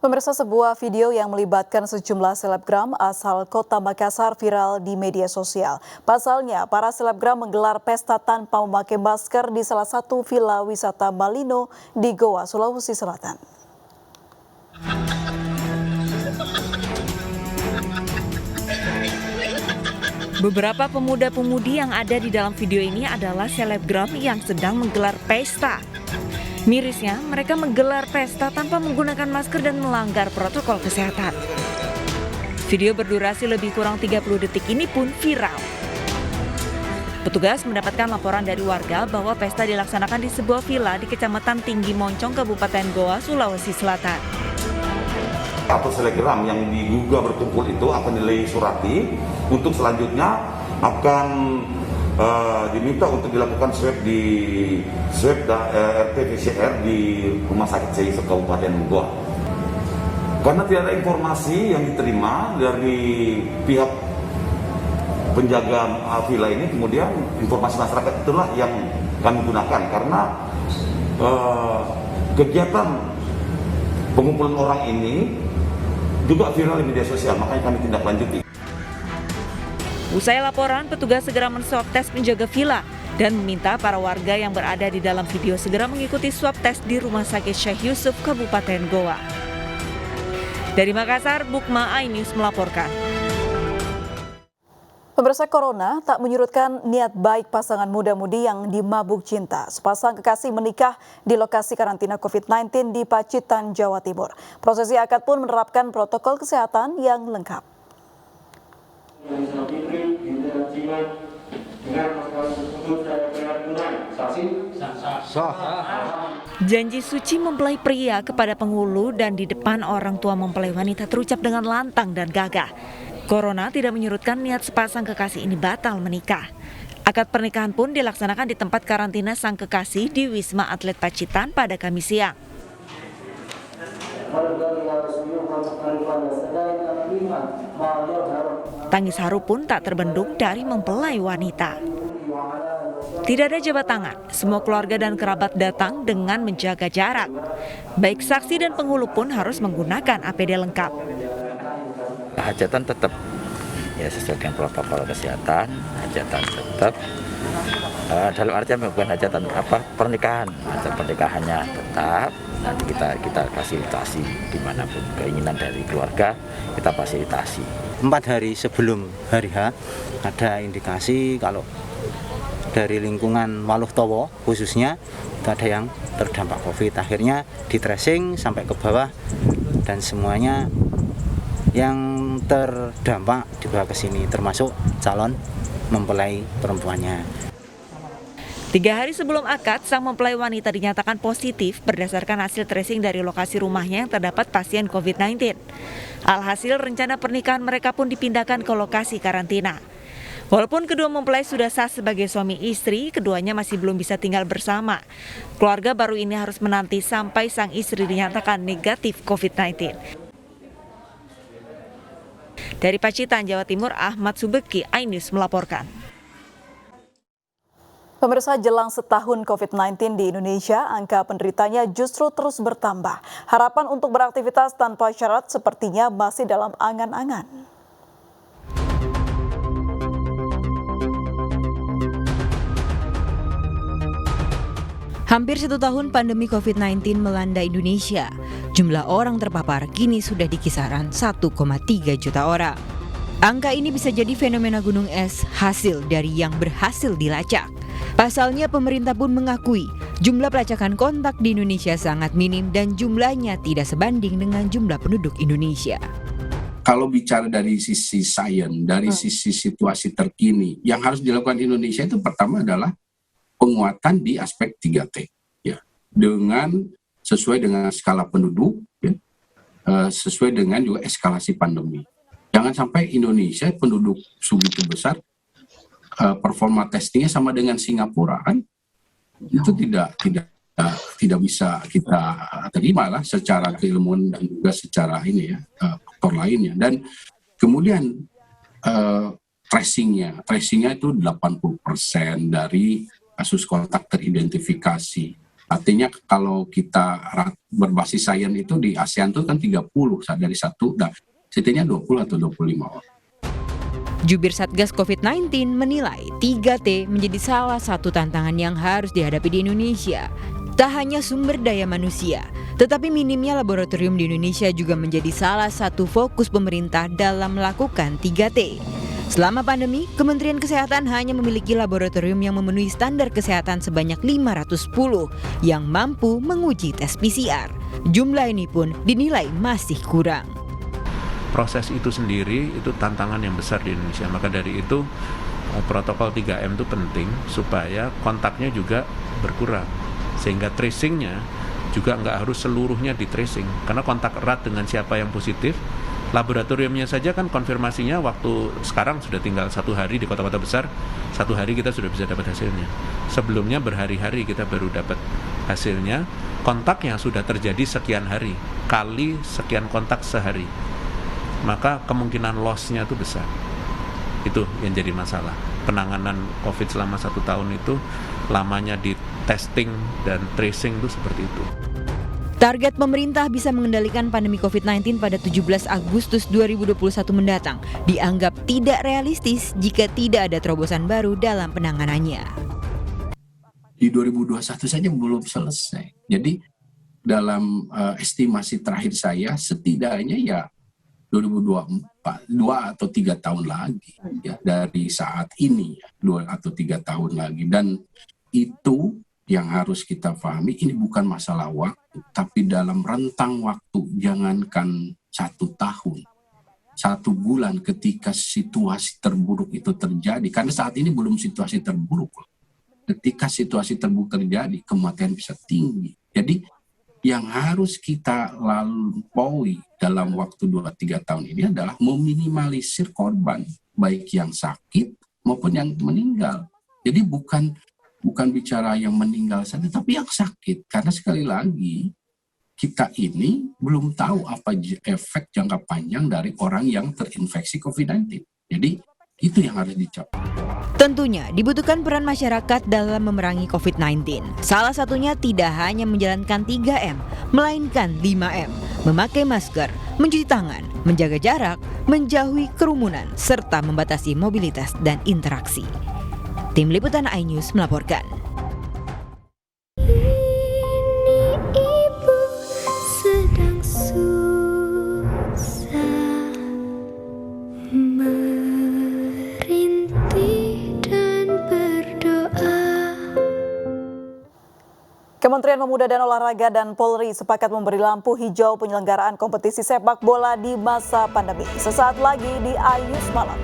Pemirsa, sebuah video yang melibatkan sejumlah selebgram asal kota Makassar viral di media sosial. Pasalnya, para selebgram menggelar pesta tanpa memakai masker di salah satu villa wisata Malino di Goa, Sulawesi Selatan. Beberapa pemuda-pemudi yang ada di dalam video ini adalah selebgram yang sedang menggelar pesta. Mirisnya, mereka menggelar pesta tanpa menggunakan masker dan melanggar protokol kesehatan. Video berdurasi lebih kurang 30 detik ini pun viral. Petugas mendapatkan laporan dari warga bahwa pesta dilaksanakan di sebuah villa di Kecamatan Tinggi Moncong, Kabupaten Goa, Sulawesi Selatan. Atau selebgram yang diduga berkumpul itu akan surati untuk selanjutnya akan diminta untuk dilakukan swab RT-PCR di Rumah Sakit CI Kabupaten Goa. Karena tidak ada informasi yang diterima dari pihak penjaga villa ini, kemudian informasi masyarakat itulah yang kami gunakan karena kegiatan pengumpulan orang ini juga viral di media sosial, makanya kami tindak lanjuti. Usai laporan, petugas segera men-swab tes penjaga villa dan meminta para warga yang berada di dalam video segera mengikuti swab tes di Rumah Sakit Syekh Yusuf, Kabupaten Goa. Dari Makassar, Bukma iNews melaporkan. Pemirsa, corona tak menyurutkan niat baik pasangan muda-mudi yang dimabuk cinta. Sepasang kekasih menikah di lokasi karantina COVID-19 di Pacitan, Jawa Timur. Prosesi akad pun menerapkan protokol kesehatan yang lengkap. Janji suci mempelai pria kepada penghulu dan di depan orang tua mempelai wanita terucap dengan lantang dan gagah. Corona tidak menyurutkan niat sepasang kekasih ini batal menikah. Akad pernikahan pun dilaksanakan di tempat karantina sang kekasih di Wisma Atlet Pacitan pada Kamis siang. Tangis haru pun tak terbendung dari mempelai wanita. Tidak ada jabat tangan, semua keluarga dan kerabat datang dengan menjaga jarak. Baik saksi dan penghulu pun harus menggunakan APD lengkap. Hajatan tetap ya sesuai dengan protokol kesehatan, hajatan tetap dalam artian bukan hajatan pernikahan, pernikahannya tetap nanti kita fasilitasi dimanapun keinginan dari keluarga kita fasilitasi. 4 hari sebelum hari H ada indikasi kalau dari lingkungan Waluh Towo khususnya itu ada yang terdampak COVID, akhirnya di tracing sampai ke bawah dan semuanya yang terdampak dibawa ke sini termasuk calon mempelai perempuannya. 3 hari sebelum akad, sang mempelai wanita dinyatakan positif berdasarkan hasil tracing dari lokasi rumahnya yang terdapat pasien COVID-19. Alhasil rencana pernikahan mereka pun dipindahkan ke lokasi karantina. Walaupun kedua mempelai sudah sah sebagai suami istri, keduanya masih belum bisa tinggal bersama. Keluarga baru ini harus menanti sampai sang istri dinyatakan negatif COVID-19. Dari Pacitan, Jawa Timur, Ahmad Subeki, iNews melaporkan. Pemirsa, jelang setahun COVID-19 di Indonesia, angka penderitanya justru terus bertambah. Harapan untuk beraktivitas tanpa syarat sepertinya masih dalam angan-angan. Hampir 1 tahun pandemi COVID-19 melanda Indonesia. Jumlah orang terpapar kini sudah di kisaran 1,3 juta orang. Angka ini bisa jadi fenomena gunung es hasil dari yang berhasil dilacak. Pasalnya pemerintah pun mengakui jumlah pelacakan kontak di Indonesia sangat minim dan jumlahnya tidak sebanding dengan jumlah penduduk Indonesia. Kalau bicara dari sisi sains, dari sisi situasi terkini, yang harus dilakukan Indonesia itu pertama adalah penguatan di aspek 3T, ya, dengan sesuai dengan skala penduduk, ya, sesuai dengan juga eskalasi pandemi. Jangan sampai Indonesia penduduk segitu besar, performa testingnya sama dengan Singapura, kan? Itu tidak bisa kita terima lah secara keilmuan dan juga secara faktor lainnya. Dan kemudian tracingnya itu 80% dari kasus kontak teridentifikasi. Artinya kalau kita berbasis sains itu di ASEAN itu kan 30 dari satu, nah setidaknya 20 atau 25 orang. Jubir Satgas COVID-19 menilai 3T menjadi salah satu tantangan yang harus dihadapi di Indonesia. Tak hanya sumber daya manusia, tetapi minimnya laboratorium di Indonesia juga menjadi salah satu fokus pemerintah dalam melakukan 3T. Selama pandemi, Kementerian Kesehatan hanya memiliki laboratorium yang memenuhi standar kesehatan sebanyak 510 yang mampu menguji tes PCR. Jumlah ini pun dinilai masih kurang. Proses itu sendiri itu tantangan yang besar di Indonesia. Maka dari itu protokol 3M itu penting supaya kontaknya juga berkurang. Sehingga tracingnya juga nggak harus seluruhnya di tracing. Karena kontak erat dengan siapa yang positif, laboratoriumnya saja kan konfirmasinya waktu sekarang sudah tinggal 1 hari di kota-kota besar, 1 hari kita sudah bisa dapat hasilnya. Sebelumnya berhari-hari kita baru dapat hasilnya. Kontaknya sudah terjadi sekian hari, kali sekian kontak sehari. Maka kemungkinan loss-nya itu besar. Itu yang jadi masalah. Penanganan COVID selama 1 tahun itu lamanya di testing dan tracing itu seperti itu. Target pemerintah bisa mengendalikan pandemi COVID-19 pada 17 Agustus 2021 mendatang dianggap tidak realistis jika tidak ada terobosan baru dalam penanganannya. Di 2021 saja belum selesai. Jadi dalam estimasi terakhir saya setidaknya ya 2024, 2 atau 3 tahun lagi ya, dari saat ini ya, 2 atau 3 tahun lagi. Dan itu yang harus kita pahami, ini bukan masalah waktu, tapi dalam rentang waktu, jangankan 1 tahun, 1 bulan ketika situasi terburuk itu terjadi, karena saat ini belum situasi terburuk. Ketika situasi terburuk terjadi, kematian bisa tinggi. Jadi yang harus kita lampaui dalam waktu 2-3 tahun ini adalah meminimalisir korban, baik yang sakit maupun yang meninggal. Jadi bukan bicara yang meninggal saja, tapi yang sakit. Karena sekali lagi, kita ini belum tahu apa efek jangka panjang dari orang yang terinfeksi COVID-19. Jadi itu yang harus dicapai. Tentunya dibutuhkan peran masyarakat dalam memerangi COVID-19. Salah satunya tidak hanya menjalankan 3M, melainkan 5M. Memakai masker, mencuci tangan, menjaga jarak, menjauhi kerumunan, serta membatasi mobilitas dan interaksi. Tim Liputan iNews melaporkan. Kementerian Pemuda dan Olahraga dan Polri sepakat memberi lampu hijau penyelenggaraan kompetisi sepak bola di masa pandemi. Sesaat lagi di iNews Malam.